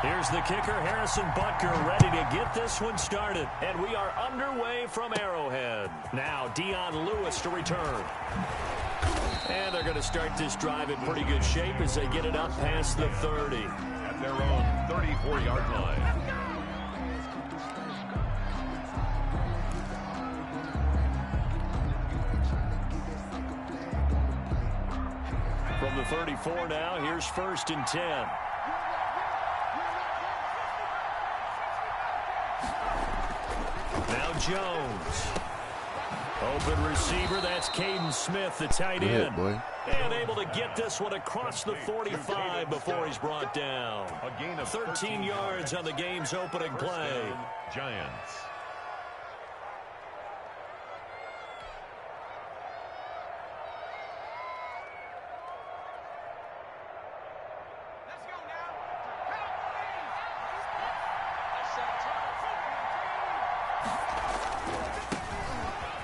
Here's the kicker, Harrison Butker, ready to get this one started. And we are underway from Arrowhead. Now Dion Lewis to return. And they're going to start this drive in pretty good shape as they get it up past the 30. At their own 34-yard line. From the 34 now, here's 1st and 10. Now Jones. Open receiver, that's Caden Smith, the tight end. And able to get this one across the 45 before he's brought down. A gain of 13 yards on the game's opening play. Giants.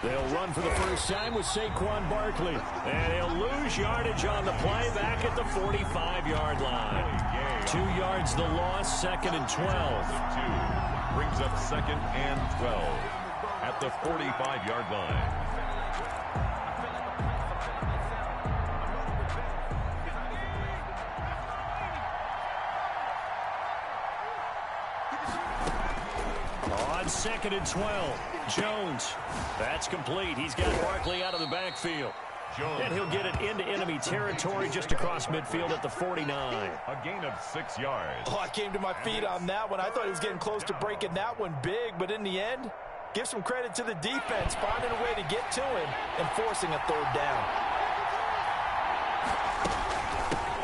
They'll run for the first time with Saquon Barkley. And he'll lose yardage on the play back at the 45-yard line. 2 yards the loss, 2nd and 12. Brings up 2nd and 12 at the 45-yard line. On 2nd and 12, Jones. That's complete. He's got Barkley out of the backfield. Jones. And he'll get it into enemy territory just across midfield at the 49. A gain of 6 yards. Oh, I came to my feet on that one. I thought he was getting close to breaking that one big, but in the end, give some credit to the defense, finding a way to get to him and forcing a 3rd down.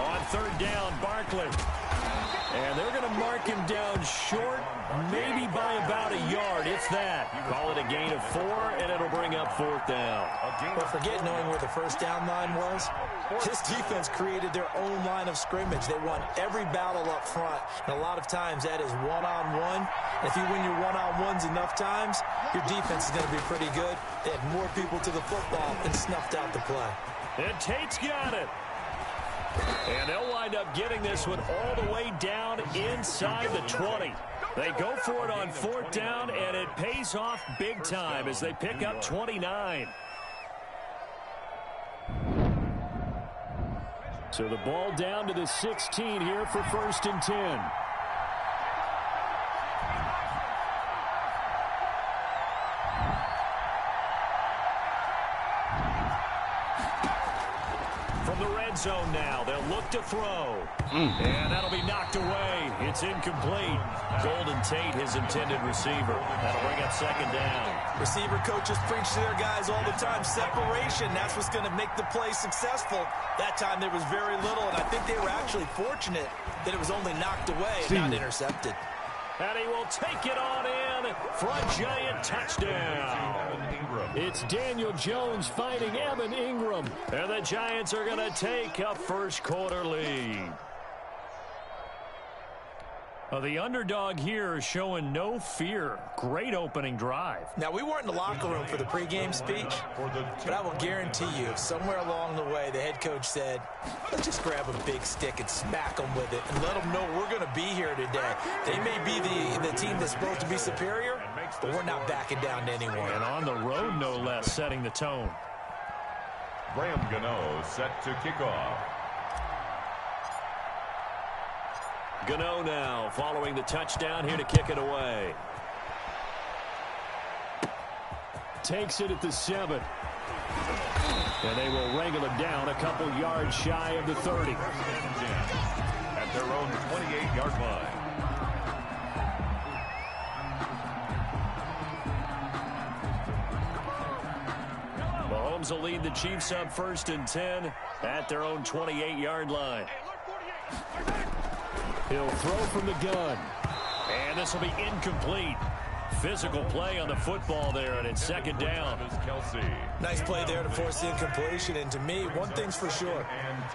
On 3rd down, Barkley. And they're going to mark him down short, maybe by about a yard, if that. Call it a gain of 4, and it'll bring up 4th down. But forget knowing where the first down line was. This defense created their own line of scrimmage. They won every battle up front, and a lot of times that is one-on-one. If you win your one-on-ones enough times, your defense is going to be pretty good. They had more people to the football and snuffed out the play. And Tate's got it. And they'll wind up getting this one all the way down inside the 20. They go for it on 4th down, and it pays off big time as they pick up 29. So the ball down to the 16 here for 1st and 10. Zone now. They'll look to throw. And that'll be knocked away. It's incomplete. Golden Tate, his intended receiver. That'll bring up 2nd down. Receiver coaches preach to their guys all the time. Separation, that's what's going to make the play successful. That time there was very little, and I think they were actually fortunate that it was only knocked away and not intercepted. And he will take it on in for a giant touchdown. It's Daniel Jones fighting Evan Ingram. And the Giants are going to take a first-quarter lead. The underdog here is showing no fear. Great opening drive. Now, we weren't in the locker room for the pregame speech, but I will guarantee you, somewhere along the way, the head coach said, let's just grab a big stick and smack them with it and let them know we're going to be here today. They may be the team that's supposed to be superior, but we're not backing down to anyone. And on the road, no less, setting the tone. Graham Gano set to kick off. Gano now following the touchdown here to kick it away. Takes it at the 7. And they will wrangle him down a couple yards shy of the 30. At their own 28-yard line. Mahomes will lead the Chiefs up 1st and 10 at their own 28-yard line. He'll throw from the gun. And this will be incomplete. Physical play on the football there, and it's 2nd down. Nice play there to force the incompletion. And to me, one thing's for sure.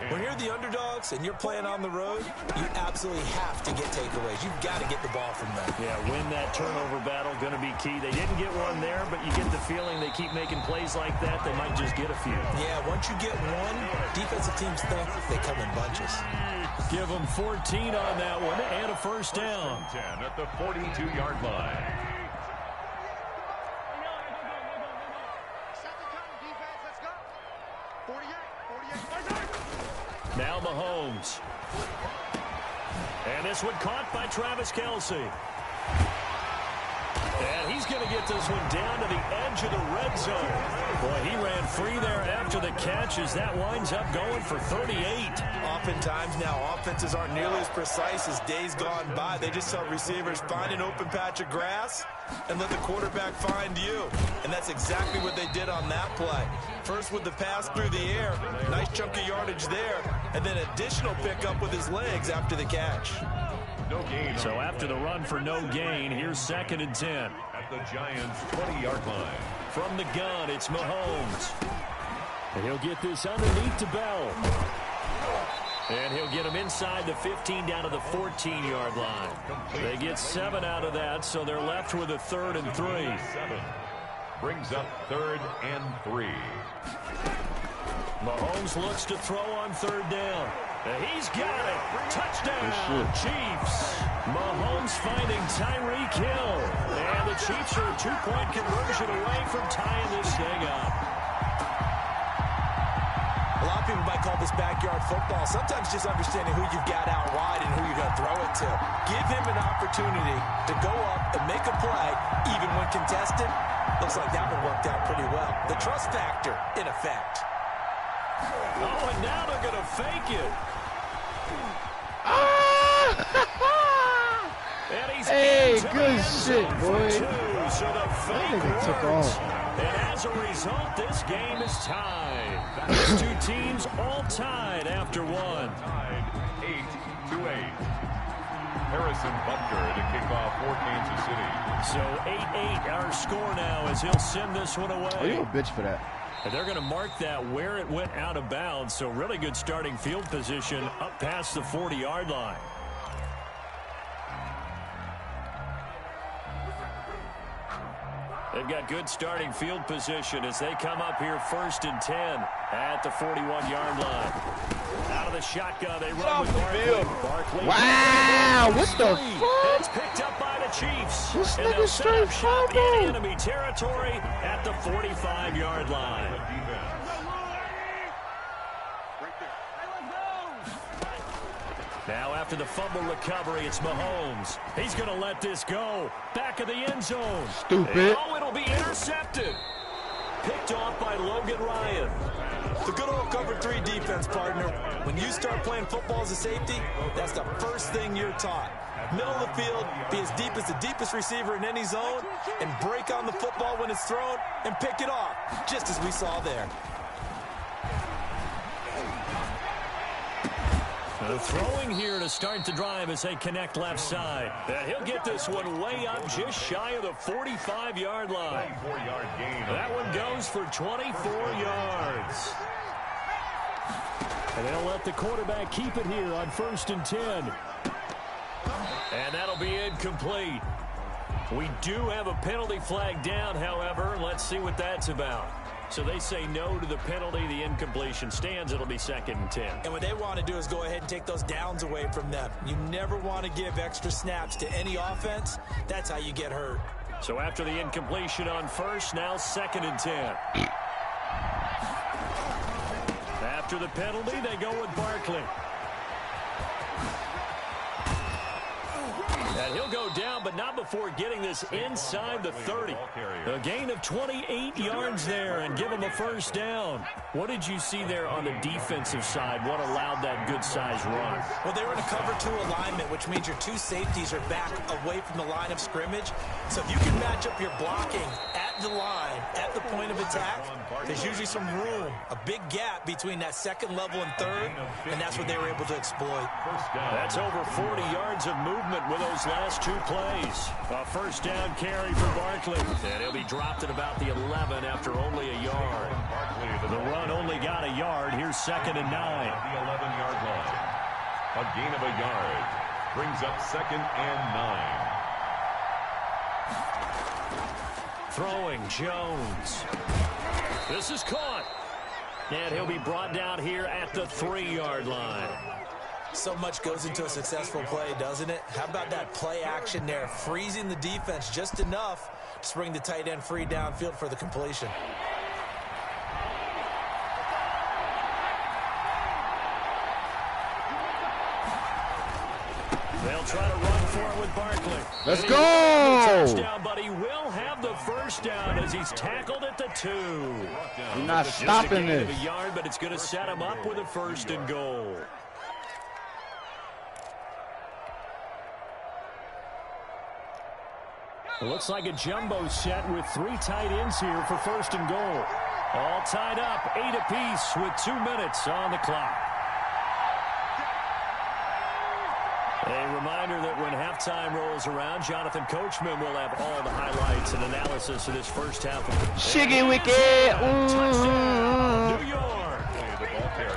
When you're the underdogs and you're playing on the road, you absolutely have to get takeaways. You've got to get the ball from them. Yeah, win that turnover battle, going to be key. They didn't get one there, but you get the feeling they keep making plays like that, they might just get a few. Yeah, once you get one, defensive teams think they come in bunches. give them 14 on that one and a first down. 10 at the 42-yard line. Now Mahomes. And this one caught by Travis Kelce. And he's going to get this one down to the edge of the red zone. Boy, he ran free there after the catch as that winds up going for 38. Oftentimes now, offenses aren't nearly as precise as days gone by. They just tell receivers, find an open patch of grass and let the quarterback find you. And that's exactly what they did on that play. First with the pass through the air, nice chunk of yardage there, and then additional pickup with his legs after the catch. No gain. So after the run for no gain, here's 2nd and 10. At the Giants' 20-yard line. From the gun, it's Mahomes. And he'll get this underneath to Bell. And he'll get him inside the 15 down to the 14-yard line. They get 7 out of that, so they're left with a 3rd and 3. 7 brings up 3rd and 3. Mahomes looks to throw on 3rd down. He's got it. Touchdown, Chiefs. Mahomes finding Tyreek Hill. And the Chiefs are a 2-point conversion away from tying this thing up. A lot of people might call this backyard football. Sometimes just understanding who you've got out wide and who you're going to throw it to. Give him an opportunity to go up and make a play, even when contested. Looks like that one worked out pretty well. The trust factor, in effect. Oh, and now they're going to fake it. Hey, good shit, boy. So the fake took works. off. And as a result, this game is tied. These two teams all tied after one. Tied 8-8. Harrison Butker to kick off for Kansas City. So 8-8 our score now as he'll send this one away. Oh, you're a bitch for that. And they're going to mark that where it went out of bounds. So really good starting field position up past the 40-yard line. They've got good starting field position as they come up here 1st and 10 at the 41-yard line. Out of the shotgun, they run with Barkley. Wow, what the fuck? It's picked up by the Chiefs. This and nigga straight fumble. in enemy territory at the 45-yard line. Now after the fumble recovery, it's Mahomes. He's going to let this go. Back of the end zone. Stupid. Oh, it'll be intercepted. Picked off by Logan Ryan. The good old cover 3 defense, partner. When you start playing football as a safety, that's the first thing you're taught. Middle of the field, be as deep as the deepest receiver in any zone, and break on the football when it's thrown and pick it off, just as we saw there. The throwing here to start the drive as they connect left side. And he'll get this one way up just shy of the 45-yard line. 24-yard gain. That one goes for 24 yards. And they'll let the quarterback keep it here on 1st and 10. And that'll be incomplete. We do have a penalty flag down, however. Let's see what that's about. So they say no to the penalty. The incompletion stands. It'll be 2nd and 10. And what they want to do is go ahead and take those downs away from them. You never want to give extra snaps to any offense. That's how you get hurt. So after the incompletion on 1st, now 2nd and 10. After the penalty, they go with Barkley. And he'll go down, but not before getting this inside the 30. A gain of 28 yards there and give him a 1st down. What did you see there on the defensive side? What allowed that good-sized run? Well, they were in a cover 2 alignment, which means your 2 safeties are back away from the line of scrimmage. So if you can match up your blocking at the line, at the point of attack, there's usually some room, a big gap between that 2nd level and 3rd, and that's what they were able to exploit. That's over 40 yards of movement with those last 2 plays. A 1st down carry for Barkley. And he'll be dropped at about the 11 after only a yard. The run only got a yard. Here's 2nd and 9. The 11-yard line. A gain of a yard. Brings up 2nd and 9. Throwing Jones. This is caught. And he'll be brought down here at the 3-yard line. So much goes into a successful play, doesn't it? How about that play action there, freezing the defense just enough to bring the tight end free downfield for the completion. They'll try to run for it with Barkley. Let's And go! Touchdown, but he will have the first down as he's tackled at the 2. You're not Just stopping a gain of this. a yard, but it's going to set him up with a 1st and goal. It looks like a jumbo set with 3 tight ends here for 1st and goal. All tied up, 8 apiece with 2 minutes on the clock. A reminder that when halftime rolls around, Jonathan Coachman will have all the highlights and analysis of this first half. Shiggy wicked. Touchdown, New York.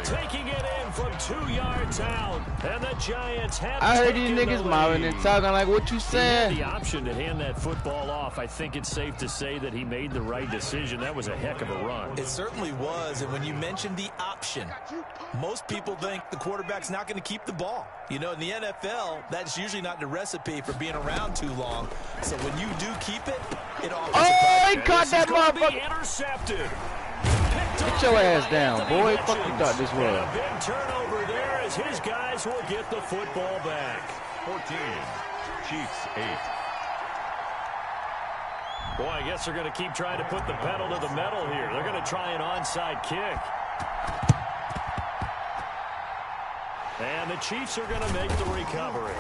Taking it in from 2 yards out. And the Giants have I heard these taken the niggas mouthing and lead. talking like, what you He had saying? the option to hand that football off. I think it's safe to say that he made the right decision. That was a heck of a run. It certainly was, and when you mentioned the option, most people think the quarterback's not going to keep the ball. You know, in the NFL, that's usually not the recipe for being around too long. So when you do keep it, it offers Oh, a he caught that motherfucker. Intercepted. Get your ass down, boy. Fuck you thought this And was. a big turnover there as his guys will get the football back. 14. Chiefs 8. Boy, I guess they're going to keep trying to put the pedal to the metal here. They're going to try an onside kick. And the Chiefs are going to make the recovery.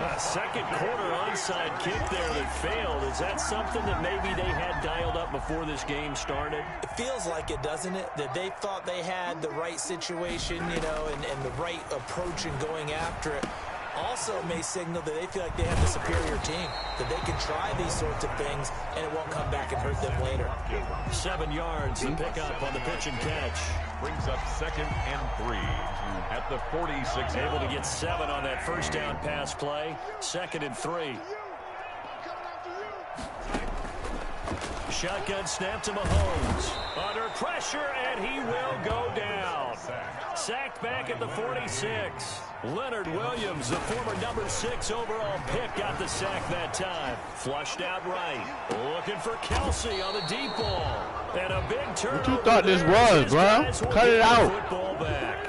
A second quarter onside kick there that failed. Is that something that maybe they had dialed up before this game started? It feels like it, doesn't it? That they thought they had the right situation, you know, and the right approach in going after it. Also may signal that they feel like they have the superior team, that they can try these sorts of things and it won't come back and hurt them later. 7 yards, the pickup on the pitch and catch. Brings up 2nd and 3 at the 46. Able to get 7 on that first down pass play. 2nd and 3. Shotgun snap to Mahomes. Under pressure, and he will go down. Sacked back at the 46. Leonard Williams, the former number 6 overall pick, got the sack that time. Flushed out right. Looking for Kelsey on the deep ball. And a big turnover. What you thought this there was, as his bro? guys will Cut get it the out. Football back.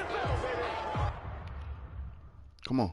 Come on.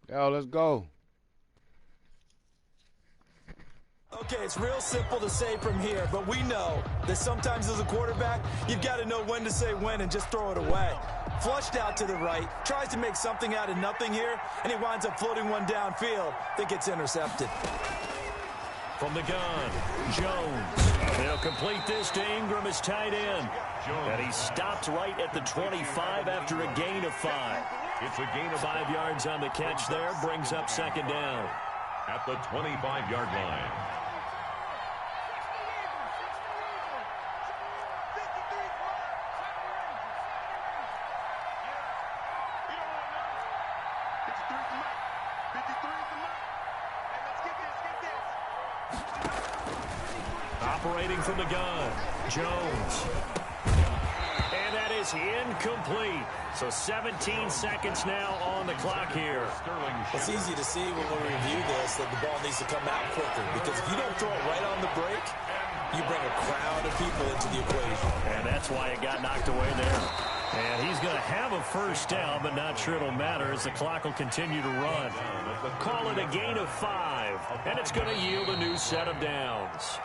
Yo, let's go. Okay, it's real simple to say from here, but we know that sometimes as a quarterback, you've got to know when to say when and just throw it away. Flushed out to the right, tries to make something out of nothing here, and he winds up floating one downfield that gets intercepted. From the gun, Jones. They'll complete this to Ingram as tight end. And he stopped right at the 25 after a gain of 5. It's a gain of 5 yards on the catch there, brings up 2nd down. at the 25-yard line. Operating from the gun, Jones. And that is incomplete. So 17 seconds now on the clock here. It's easy to see when we review this that the ball needs to come out quicker, because if you don't throw it right on the break, you bring a crowd of people into the equation. And that's why it got knocked away there. And he's going to have a first down, but not sure it'll matter as the clock will continue to run. Call it a gain of 5, and it's going to yield a new set of downs.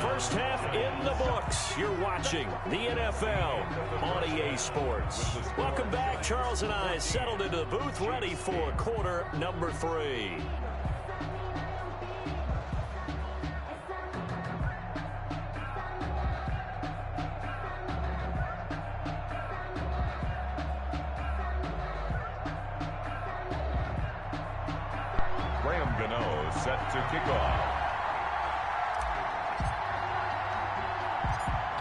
First half in the books. You're watching the NFL on EA Sports. Welcome back. Charles and I settled into the booth, ready for quarter number 3. Graham Gano set to kick off.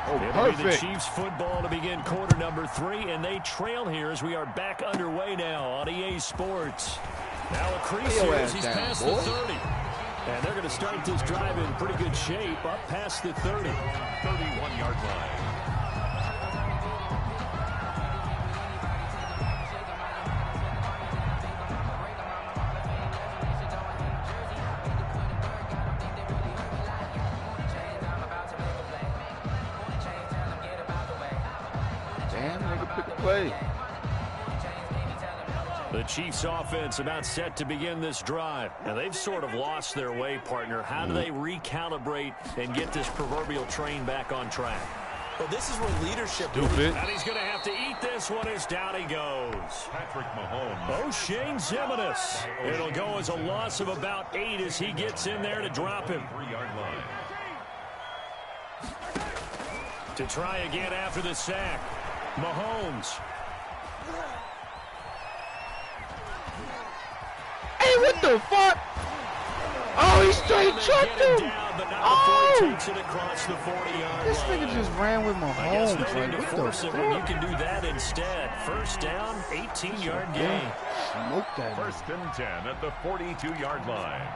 Oh, It'll be the perfect. Chiefs football to begin quarter number 3, and they trail here as we are back underway now on EA Sports. Now a crease here as he's past the 30. And they're going to start this drive in pretty good shape up past the 30. 31-yard line. Damn, nigga, pick the play. The Chiefs offense about set to begin this drive. And they've sort of lost their way, partner. How do they recalibrate and get this proverbial train back on track? Well, this is where leadership... Stupid. And he's going to have to eat this one as down he goes. Patrick Mahomes. O'Shane Ximines. It'll go as a loss of about 8 as he gets in there to drop him. 3-yard line. To try again after the sack. Mahomes. Hey, what the fuck? Oh, he straight They chucked get him him. down, but not Oh! before he takes it across the 40-yard This line. nigga just ran with I guess Mahomes. no need Like, to what force the it when you fuck? can do that instead. First down, 18-yard gain. Yeah, smoke that. First and 10 at the 42-yard line.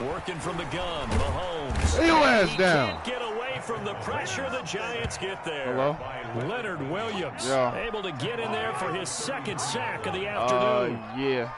Working from the gun, Mahomes. Lay your ass He down. can't get away from the pressure. The Giants get there. Hello? Leonard Williams Yeah. able to get in there for his second sack of the afternoon. Yeah.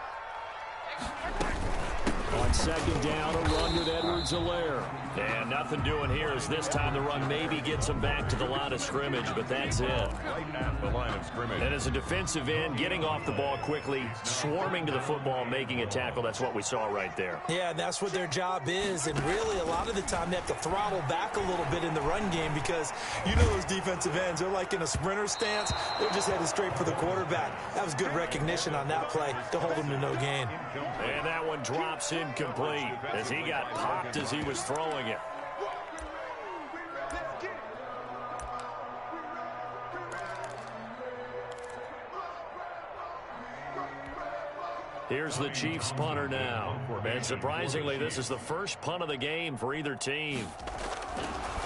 On second down, a run with Edwards-Helaire. And nothing doing here as this time the run maybe gets him back to the line of scrimmage, but that's it. Right at the line of scrimmage. And as a defensive end, getting off the ball quickly, swarming to the football, making a tackle, that's what we saw right there. Yeah, and that's what their job is. And really, a lot of the time, they have to throttle back a little bit in the run game because you know those defensive ends, they're like in a sprinter stance. They're just headed straight for the quarterback. That was good recognition on that play to hold him to no gain. And that one drops incomplete as he got popped as he was throwing it. Here's the Chiefs punter now. And surprisingly, this is the first punt of the game for either team.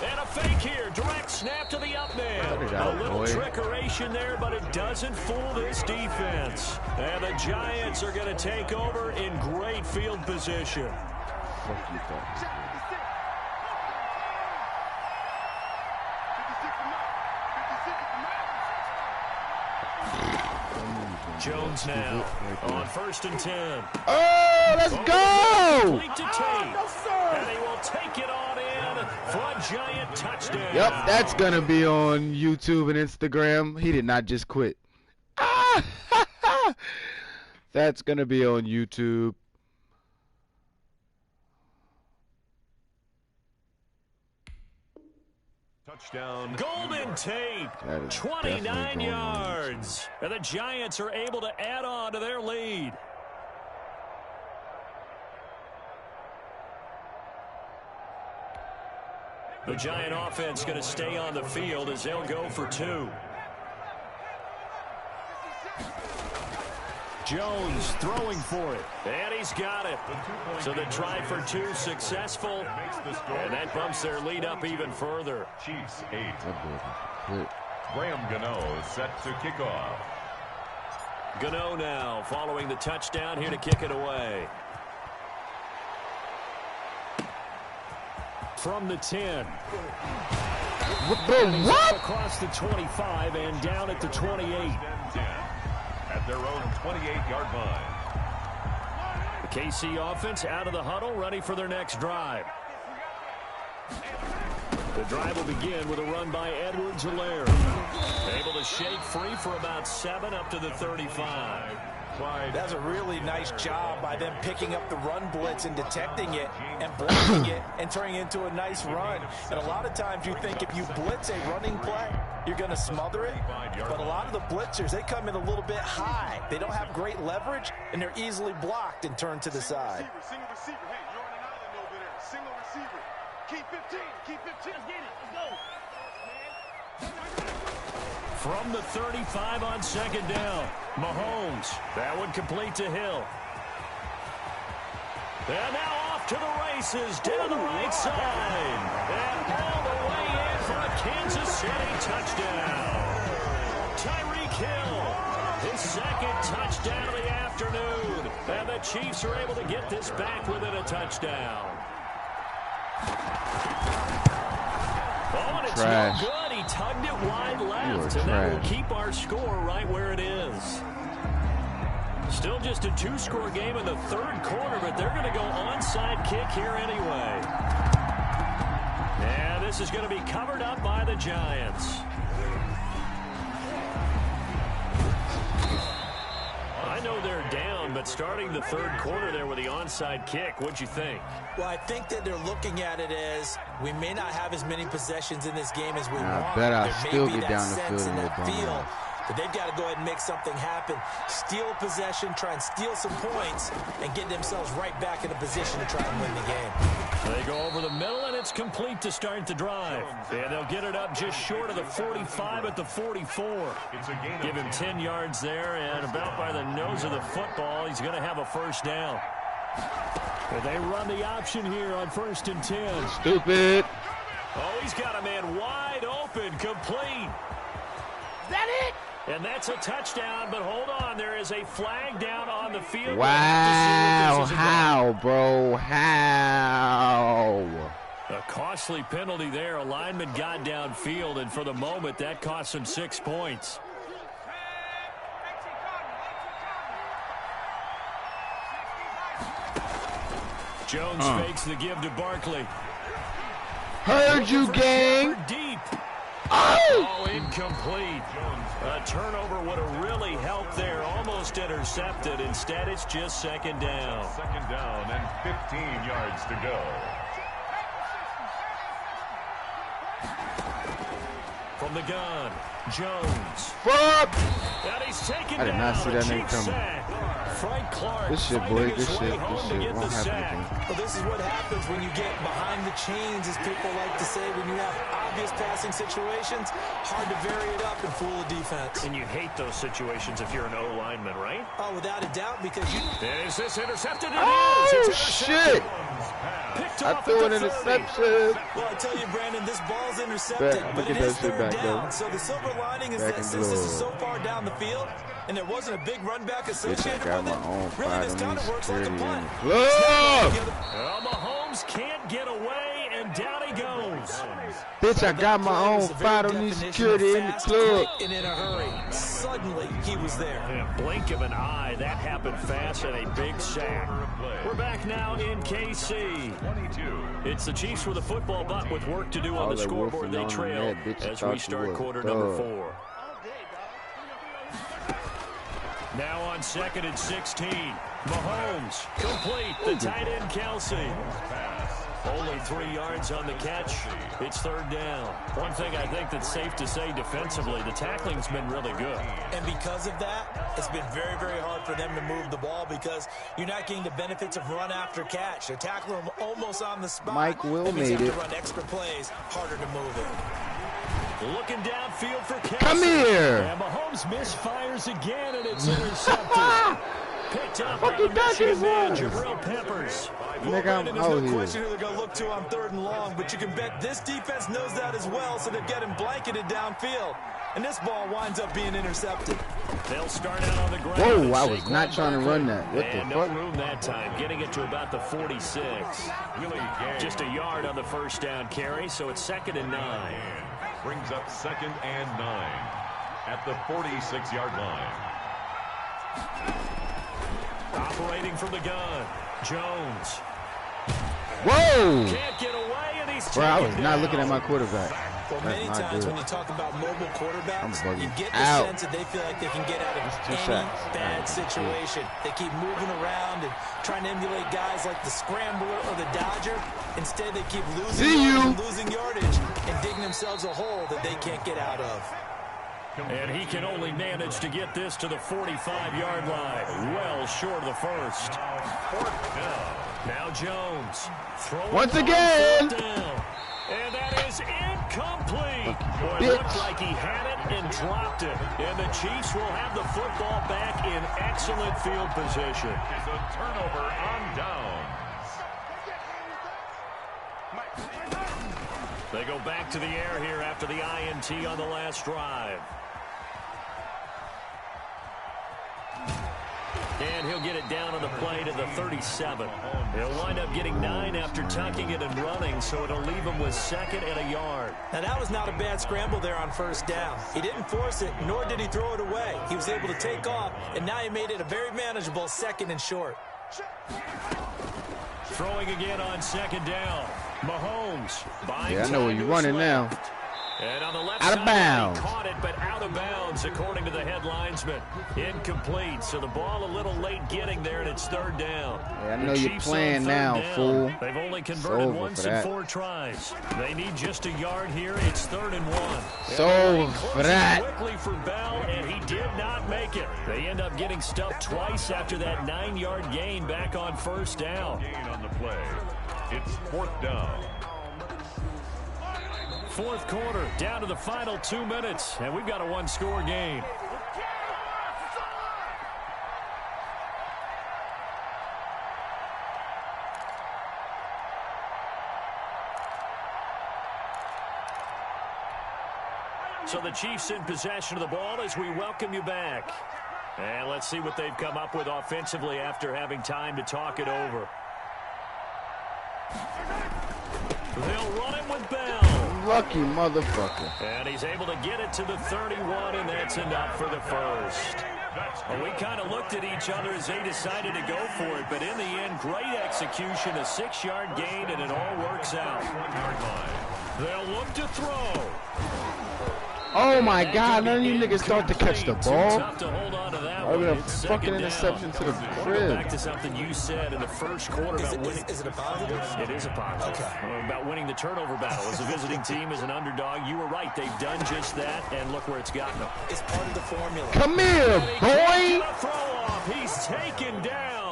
And a fake here. Direct snap to the up man. Cut it out, A little boy. trickeration there, but it doesn't fool this defense. And the Giants are going to take over in great field position. Fuck you thought. Jones now on 1st and 10. Oh, let's go! Complete to Tate. And he will take it on in for a Giant touchdown. Yep, that's gonna be on YouTube and Instagram. He did not just quit. Ah, that's gonna be on YouTube. Touchdown. Golden Tate, That is 29 definitely going on yards. And the Giants are able to add on to their lead. The Giant offense going to stay on the field as they'll go for 2. Jones throwing for it. And he's got it. So the try for 2 successful. And that bumps their lead up even further. Chiefs 8. That boy quit. Graham Gano set to kick off. Gano now following the touchdown here to kick it away. From the 10. And what? Across the 25 and down at the 28. 10 at their own 28-yard line. The KC offense out of the huddle, ready for their next drive. The drive will begin with a run by Edwards-Helaire. Able to shake free for about 7 up to the 35. That's a really nice job by them picking up the run blitz and detecting it and blocking it and turning it into a nice run. And a lot of times you think if you blitz a running play, you're going to smother it. But a lot of the blitzers, they come in a little bit high. They don't have great leverage, and they're easily blocked and turned to the side. Single receiver. Hey, you're on an island over there. Single receiver. Keep 15. Keep 15. Let's get it. Let's go. From the 35 on second down, Mahomes. That one complete to Hill. And now off to the races down the right side. And all the way in for a Kansas City touchdown. Tyreek Hill, his second touchdown of the afternoon. And the Chiefs are able to get this back within a touchdown. Oh, and it's no good. He tugged it wide left, and that will keep our score right where it is. Still just a 2-score game in the third quarter, but they're going to go onside kick here anyway. And this is going to be covered up by the Giants. I know they're down, but starting the third quarter there with the onside kick, what'd you think? Well, I think that they're looking at it as we may not have as many possessions in this game as we want. I bet I'll still get that down the sense field in a that little field bit. that they've got to go ahead and make something happen. Steal a possession, try and steal some points, and get themselves right back in a position to try and win the game. They go over the middle, and it's complete to start the drive. And they'll get it up just short of the 45 at the 44. Give him 10 yards there, and about by the nose of the football, he's going to have a first down. And they run the option here on 1st and 10. Stupid. Oh, he's got a man wide open, complete. Is that it? And that's a touchdown, but hold on. There is a flag down on the field. Wow. How, bro? How? A costly penalty there. A lineman got downfield, and for the moment, that cost him 6 points. Jones fakes the give to Barkley. Heard you, gang. Deep. Oh! Incomplete. A turnover would have really helped there. Almost intercepted. Instead, it's just second down. Second down and 15 yards to go. From the gun, Jones. Fuck! And he's taken I did not down. see that A name cheap coming. sack. Frank Clark. Good shit, boy. Good shit. Good shit. Get Won't the happen sack. again. Well, this is what happens when you get behind the chains, as people like to say, when you have obvious passing situations. Hard to vary it up and fool the defense. And you hate those situations if you're an O lineman, right? Oh, without a doubt, because you... Is this intercepted? It Oh, is. It's shit. Picked I off threw at an the 30. interception. Well, I tell you, Brandon, this ball's intercepted, Bet, but look it at is that shit third back down. there. So the silver lining is Back that in since this is glove. so far down the field, and there wasn't a big run back Bitch, associated I got with my it, own really fight this on kind these of works like a security in punt. the club. Well, Mahomes can't get away, and down he goes. Bitch, I got my That play own was the very fight on these definition security of in the fast, club. quick, and in a hurry. Suddenly, he was there. In a blink of an eye, that happened fast and a big sack. We're back now in KC. 22. It's the Chiefs with a football, but with work to do on All the that scoreboard. wolfing They on the trail net, bitch, as thought we you start was quarter a number dog. 4. Now on 2nd and 16. Mahomes complete. The tight end Kelsey. Only 3 yards on the catch. It's third down. One thing I think that's safe to say defensively, the tackling's been really good. And because of that, it's been very, very hard for them to move the ball because you're not getting the benefits of run after catch. They're tackling them almost on the spot. Mike Will that means made you it. have to run extra plays, harder to move it. Looking downfield for Kelsey. Come here. And Mahomes misfires again, and it's intercepted. Picked up by Fucking the back Michigan his man, ass. Jabril Peppers. Well, Nigga, Brandon, I'm there's out no here. question who they're going to look to on 3rd and long, but you can bet this defense knows that as well, so they're getting blanketed downfield. And this ball winds up being intercepted. They'll start out on the ground. Whoa, with I was Saquon not trying to Barkley. run that. What the And no fuck? room that time, getting it to about the 46. Willie Gay. Just a yard on the first down carry, so it's 2nd and 9. brings up 2nd and 9 at the 46-yard line. Operating from the gun, Jones. Whoa! Can't get away, and he's Bro, I was taken not down. looking at my quarterback. Well, many That's not times good. when you talk about mobile quarterbacks, I'm bugging you get the out. sense that they feel like they can get out of Two any sacks. bad situation. They keep moving around and trying to emulate guys like the Scrambler or the Dodger. Instead, they keep losing See yards you. and losing yardage and digging themselves a hole that they can't get out of. And he can only manage to get this to the 45-yard line. Well short of the first. Now Jones. Throwing Once on again. 4th down. And that is incomplete. Boy, it Bitch. looked like he had it and dropped it. And the Chiefs will have the football back in excellent field position. Is a turnover on down. They go back to the air here after the INT on the last drive. And he'll get it down on the play to the 37. He'll wind up getting 9 after tucking it and running, so it'll leave him with 2nd and a yard. Now, that was not a bad scramble there on 1st down. He didn't force it, nor did he throw it away. He was able to take off, and now he made it a very manageable 2nd and short. Throwing again on 2nd down. Mahomes buying Yeah, I know where time you're to his running left. now. And on the left Out of side, bounds. he caught it, but out of bounds, according to the head linesman. Incomplete, so the ball a little late getting there, and it's 3rd down. Yeah, I know The you're Chiefs playing on 3rd now, down. fool. They've only It's converted over once for in that. 4 tries. They need just a yard here. It's 3rd and 1. It's over for that. Quickly for Bell, and he did not make it. They end up getting stuffed twice after that 9-yard gain back on 1st down. Gain on the play. It's 4th down. 4th quarter, down to the final 2 minutes, and we've got a 1-score game. So the Chiefs in possession of the ball as we welcome you back. And let's see what they've come up with offensively after having time to talk it over. They'll run it with Bell. Lucky motherfucker. And he's able to get it to the 31, and that's enough for the first. Well, we kind of looked at each other as they decided to go for it, but in the end, great execution, a 6-yard gain, and it all works out. They'll look to throw. Oh my God, none of you niggas start to catch the Too ball. tough to hold on to that I one. got a It's fucking 2nd down. interception to the I want to go crib. back to something you said in the first quarter about winning. Is it a positive? It is a positive. Okay. About winning the turnover battle. As a visiting team, as an underdog, you were right. They've done just that, and look where it's gotten them. It's part of the formula. Come here, And he can't boy. get a throw off. He's taken down.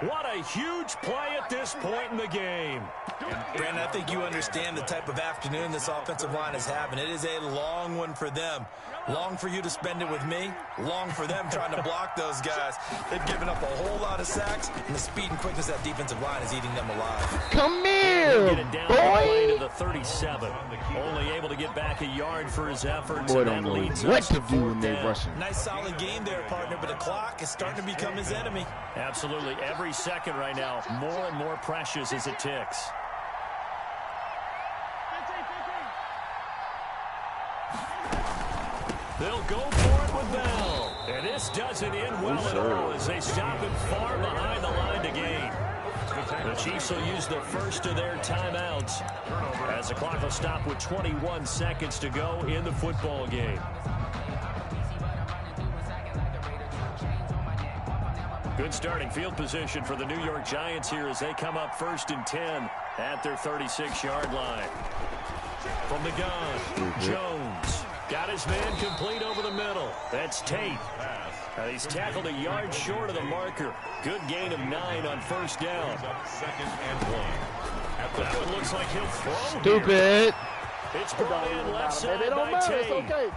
What a huge play at this point in the game. Brandon, I think you understand the type of afternoon this offensive line is having. It is a long one for them. Long for you to spend it with me. Long for them trying to block those guys. They've given up a whole lot of sacks, and the speed and quickness of that defensive line is eating them alive. Come He'll here, get it down the play to boy. the 37. Only able to get back a yard for his efforts, Boy and don't that know leads what us to to do when 4th they down. rushing. Nice solid game there, partner, but the clock is starting to become his enemy. Absolutely. Every second right now, more and more precious as it ticks. They'll go for it with Bell. And this doesn't end well at all as they stop him far behind the line to gain. The Chiefs will use the first of their timeouts as the clock will stop with 21 seconds to go in the football game. Good starting field position for the New York Giants here as they come up 1st and 10 at their 36-yard line. From the gun, Jones got his man complete over the middle. That's Tate. He's tackled a yard short of the marker. Good gain of 9 on 1st down. 2nd and 1. That one looks like he'll throw here. Stupid. It's brought in left side by Tate.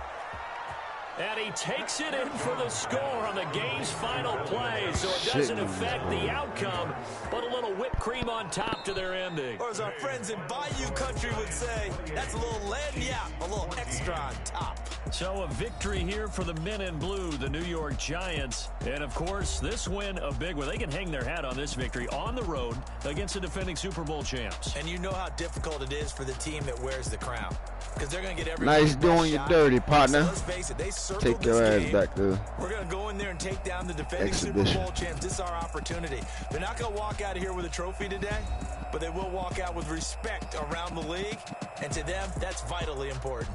And he takes it in for the score on the game's final play, so it doesn't affect the outcome, but a little whipped cream on top to their ending. Or as our friends in Bayou Country would say, that's a little lagniappe, a little extra on top. So a victory here for the men in blue, the New York Giants. And, of course, this win a big one. They can hang their hat on this victory on the road against the defending Super Bowl champs. And you know how difficult it is for the team that wears the crown. Because they're going to get every nice doing you dirty, partner. So let's face it, they take your ass back to we're going to go in there and take down the defending exhibition. Super Bowl champs. This is our opportunity. They're not going to walk out of here with a trophy today, but they will walk out with respect around the league. And to them, that's vitally important.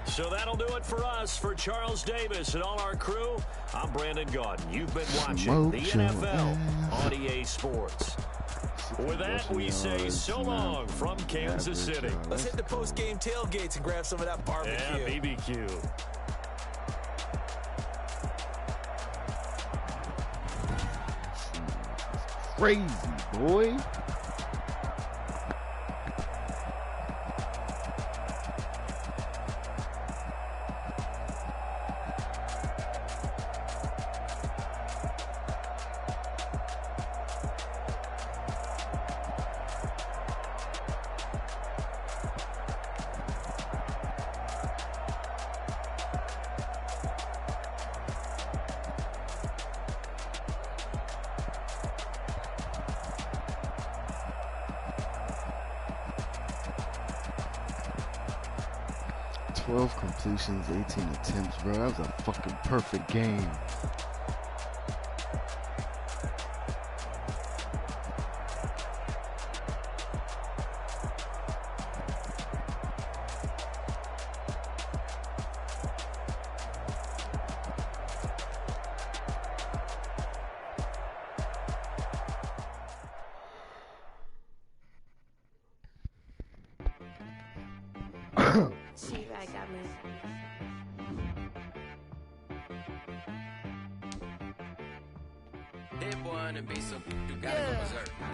So that'll do it for us. For Charles Davis and all our crew, I'm Brandon Gaudin. You've been watching the NFL on EA Sports. With that, we say so long from Kansas City. Let's hit the post-game tailgates and grab some of that barbecue. Yeah, BBQ. Crazy, boy. Completions, 18 attempts, bro. That was a fucking perfect game.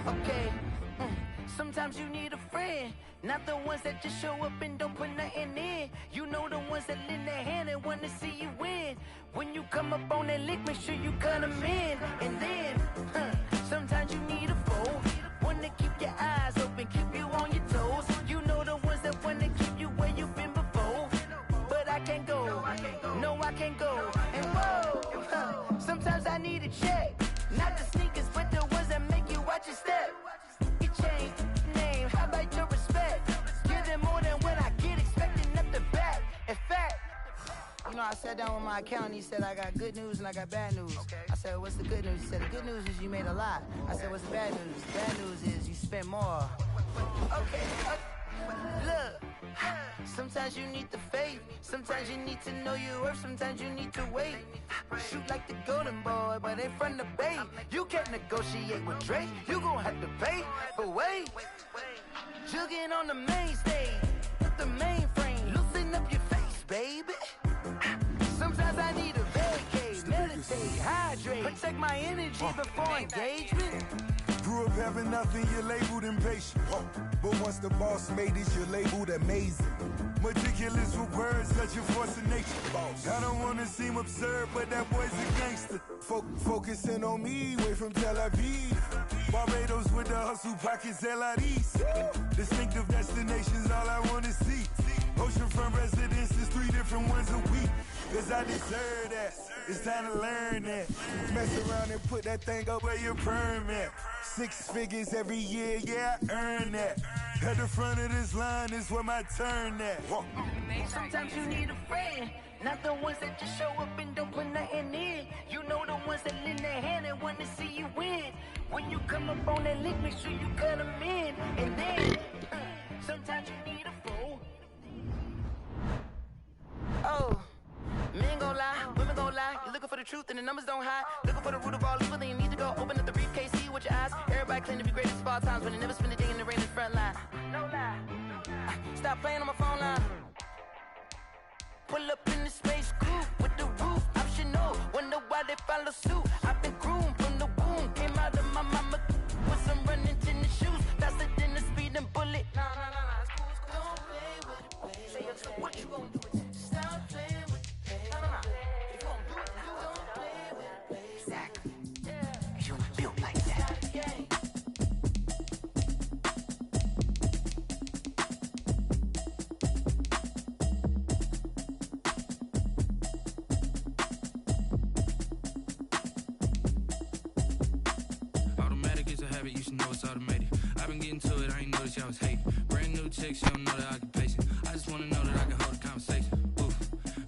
Okay. Sometimes you need a friend, not the ones that just show up and don't put nothing in. You know the ones that lend their hand and want to see you win. When you come up on that lick, make sure you cut them in. And then, sometimes you need a foe, one to keep your eyes open, keep you on your toes. You know the ones that want to keep you where you've been before. But I can't go, no I can't go. And whoa, sometimes I need a check. Not the sneakers, but the ones that make you watch your step. You change name, how about your respect? Give them more than what I get, expecting up the back. In fact, you know, I sat down with my accountant, he said, I got good news and I got bad news. I said, what's the good news? He said, the good news is you made a lot. I said, what's the bad news? The bad news is you spent more. Okay, look. Sometimes you need the faith, sometimes you need to know your worth, sometimes you need to wait. Shoot like the golden boy, but ain't from the bay. You can't negotiate with Drake, you gon' have to pay. But wait, jugging on the main stage, the mainframe, loosen up your face, baby. Sometimes I need a vacate, meditate, hydrate, protect my energy before engagement. Grew up having nothing, you're labeled impatient. But once the boss made it, you're labeled amazing. Meticulous with words, such a force of nature. I don't wanna seem absurd, but that boy's a gangster. Focusing on me, way from Tel Aviv. Barbados with the hustle pockets, LIDs. Distinctive destinations, all I wanna see. Oceanfront residences, 3 different ones a week. Cause I deserve that, it's time to learn that. Mess around and put that thing up where your permit. 6 figures every year, yeah, I earn that. At the front of this line is where my turn at. Sometimes you need a friend, not the ones that just show up and don't put nothing in. You know the ones that lend their hand and want to see you win. When you come up on that lick, make sure you cut them in. And then, sometimes you need a fool. Oh, men gon' lie, women gon' lie. lie. You're looking for the truth and the numbers don't hide. Looking for the root of all evil, then you need to go open up the briefcase, see with your eyes. Everybody claim to be greatest of all times, but they never spend a day in the rain in the front line. No lie. Stop playing on my phone line. Pull up in the space coupe with the roof optional. Wonder why they follow suit. I've been groomed from the womb. Came out of my mama with some running tennis shoes. Faster than the speeding bullet. No, it's cool, it's cool. Don't play with it, baby. Say it, what you gon' do with it? Stop playing with it, baby. No. If you gon' do it, you don't play with it, baby. Exactly. Yeah. You built like that. You should know it's automated. I've been getting to it, I ain't noticed y'all was hating. Brand new chick, she don't know the occupation. I just wanna know that I can hold a conversation. Oof,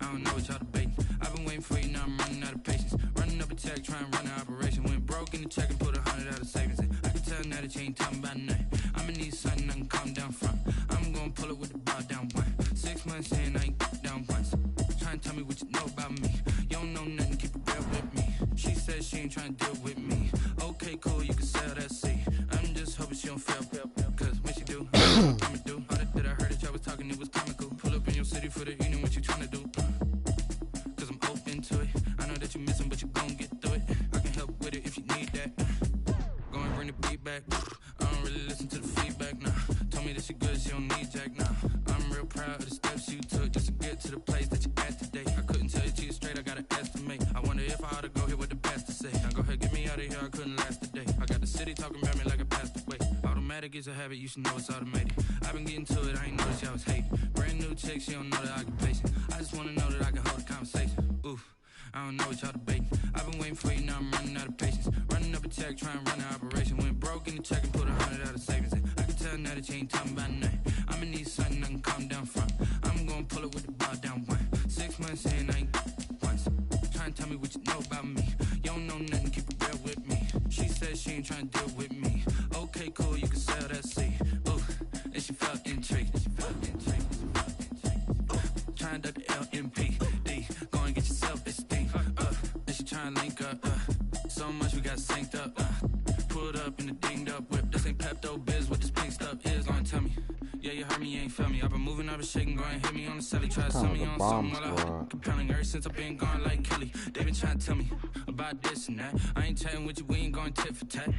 I don't know what y'all debating. I've been waiting for you, now I'm running out of patience. Running up a check, trying to run an operation. Went broke in the check and put 100 out of savings in. I can tell now that you ain't talking about nothing. I'ma need something I can calm down from. I'm gonna pull it with the bar down one. 6 months in, I ain't down once. Trying to tell me what you know about me. You don't know nothing, keep it real with me. She said she ain't trying to deal with me. Okay, cool, you can sell that seat. I'm just hoping she don't fail, cause when she do, I'ma do. All that I heard that y'all was talking, it was comical. Pull up in your city for the evening, what you tryna do? Cause I'm open to it. I know that you missing, but you gon' get through it. I can help with it if you need that. Go and bring the beat back. I don't really listen to the feedback, nah. Told me that she good, she don't need jack, nah. I'm real proud of the steps you took just to get to the place that you at today. I couldn't tell you to you straight, I gotta estimate. I wonder if I ought to go here with the pastor say. Now go ahead, get me out of here, I couldn't last a day. I got the city talking about me like I passed away. Automatic is a habit, you should know it's automated. I've been getting to it, I ain't noticed y'all was hating. Brand new chick, she don't know the occupation. I just wanna know that I can hold a conversation. Oof, I don't know what y'all debating. I've been waiting for you, now I'm running out of patience. Running up a check, trying to run an operation. Went broke in the check and put 100 out of savings in. I can tell now that you ain't talking about nothing. I'ma need something I can calm down from. I'm gonna pull it with the bar down one. 6 months in, I ain't once. Trying to tell me what you know about me. You don't know nothing, keep it real with me. She said she ain't trying to deal with me. Okay, cool, you can sell that seat. Ooh, and she felt intrigued. Trying to duck the LMPD. Go and get your self-esteem. And she trying to link up. So much we got synced up. Pulled up in the dinged up whip. This ain't Pepto-Biz, what this pink stuff is. Gonna tell me. Yeah, you heard me, you ain't felt me. I've been moving, I've been shaking, go and hit me on the celly. Try to sell me on something while I compelling. Ever since I've been gone like Kelly. They been trying to tell me about this and that. I ain't chatting with you, we ain't going tit for tat.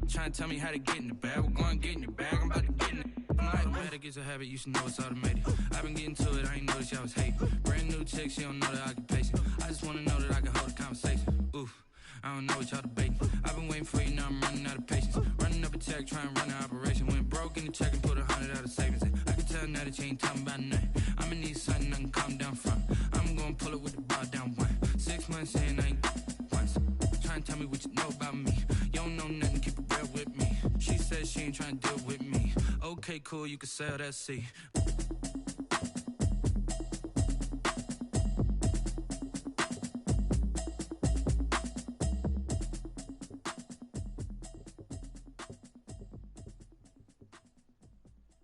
Trying to tell me how to get in the bag. We're going to get in your bag, I'm about to get in it. Automatic is a habit, you should know it's automated. I've been getting to it, I ain't noticed y'all was hating. Brand new chick, she don't know the occupation. I just wanna know that I can hold a conversation. Oof, I don't know what y'all debating. I've been waiting for you, now I'm running out of patience. Running up a check, trying to run an operation. Went broke in the check and put 100 out of savings in. I can tell now that you ain't talking about nothing. I'ma need something I can calm down from. I'm gonna pull it with the bar down one. 6 months in, I ain't once. Trying to tell me what you know about me. You don't know nothing, keep it real with me. She said she ain't trying to deal with me. Okay, cool, you can sell that seat.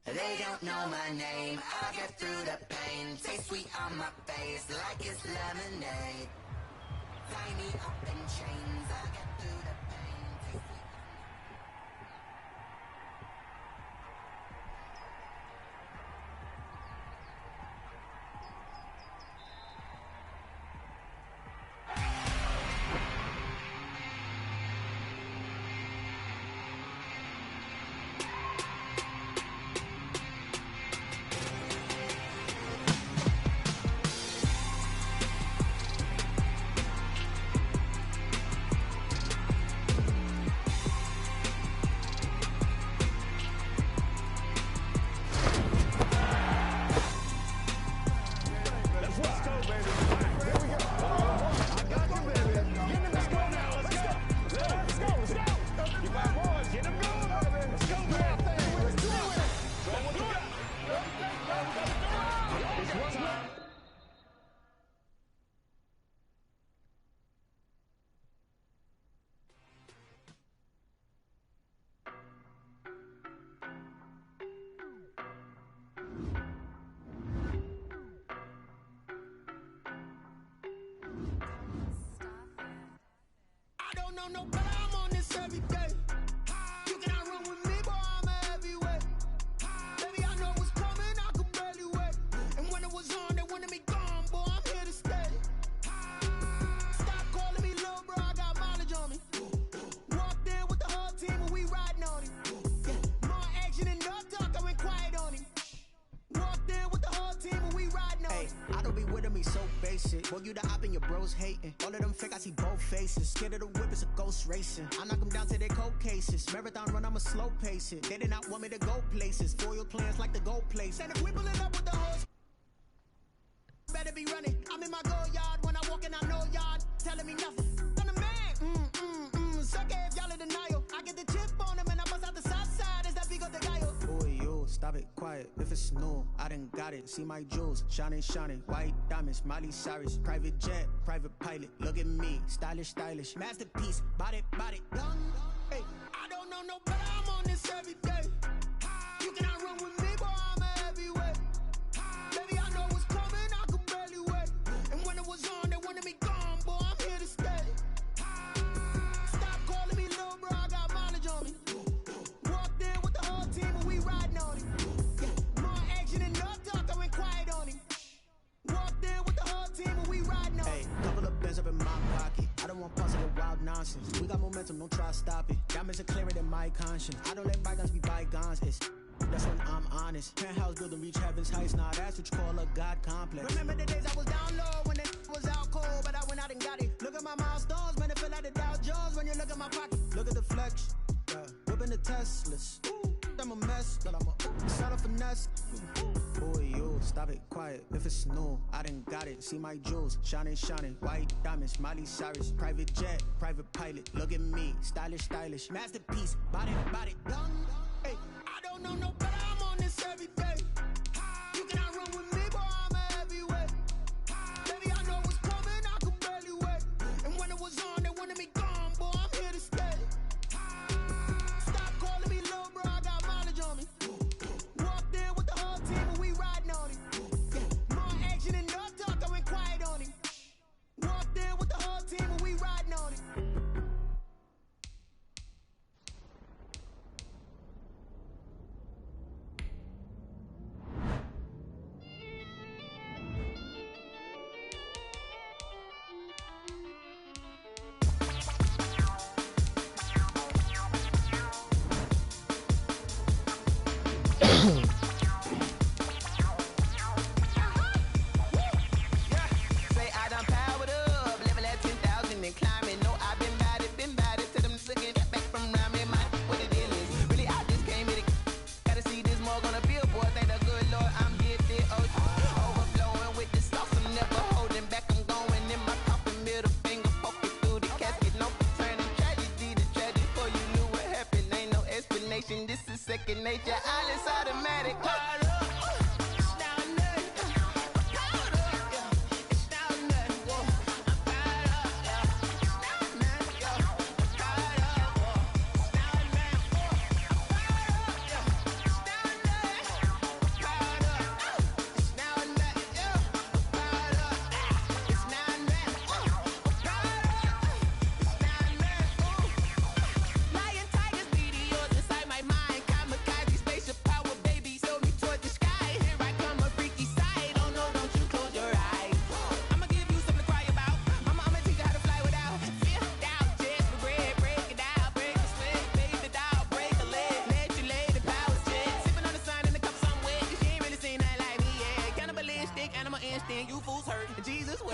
They don't know my name, I get through the pain. Taste sweet on my face like it's lemonade. Tie me up in chains, I get through the pain. Taste sweet. know no better, I'm on this every day. You cannot run with me, boy, I'm a heavyweight. Baby, I know what's coming, I could barely wait. And when it was on, they wanted me gone, boy, I'm here to stay. Stop calling me little bro, I got mileage on me. Walked in with the whole team and we riding on him. Yeah, more action and no talk, I went quiet on him. Walked in with the whole team and we riding on him. I don't be with me so basic. Boy, you the op and your bros hating. All of them fake, I see both faces. Scared of the whip, it's a ghost racing. I knock them down to their cold cases. Marathon run, I'ma slow pace it. They did not want me to go places. Foil plans like the go place. And if we pull it up with the hoes, better be running. I'm in my go yard when I walk in, I know yard. Telling me nothing. I'm the man. Suck it if y'all in denial. I get the chip on them and I bust out the south side. Is that Vigo de Gallo? Boy, yo, stop it, quiet. If it's new, I done got it. See my jewels, shining, shining. White diamonds, Miley Cyrus. Private jet, private pilot. Look at me, stylish, stylish. Masterpiece, body, done. Hey, I don't know no better. I'm on this every day. You cannot run with me, boy, I'm a heavyweight. Baby, I know what's coming, I could barely wait. And when it was on, they wanted me gone, boy, I'm here to stay. Stop calling me little bro, I got mileage on me. Walked in with the whole team and we riding on him. Yeah, more action and no talk, I went quiet on him. Walked in with the whole team and we riding on him. Hey, couple of bands up in my pocket. I don't want positive wild nonsense. We got momentum, don't try to stop it. Diamonds are clearer than my conscience. I don't let bygones be bygones. That's when I'm honest. Penthouse building reach heaven's heights. Nah, that's what you call a God complex. Remember the days I was down low when it was out cold, but I went out and got it. Look at my milestones, man, it feel like the Dow Jones when you look at my pocket. Look at the flex, whipping the Teslas. I'm a mess, but I'm a subtle finesse. Boy, yo, stop it, quiet. If it's new, I done got it. See my jewels, shining, shining. White diamonds, Miley Cyrus. Private jet, private pilot. Look at me, stylish, stylish. Masterpiece, body, done. Hey, I don't know no better. I'm on this every day. You cannot run with me, boy, I'm a heavyweight. Baby, I know what's coming, I could barely wait. And when it was on, they wanted me gone, boy, I'm here to stay. Stop calling me little bro, I got mileage on me. Walked in with the whole team and we riding on him. Yeah, more action and no talk, I went quiet on him. Walked in with the whole team and we riding on him. This is second nature, all is automatic. Animal instinct, you fools hurt. Jesus will.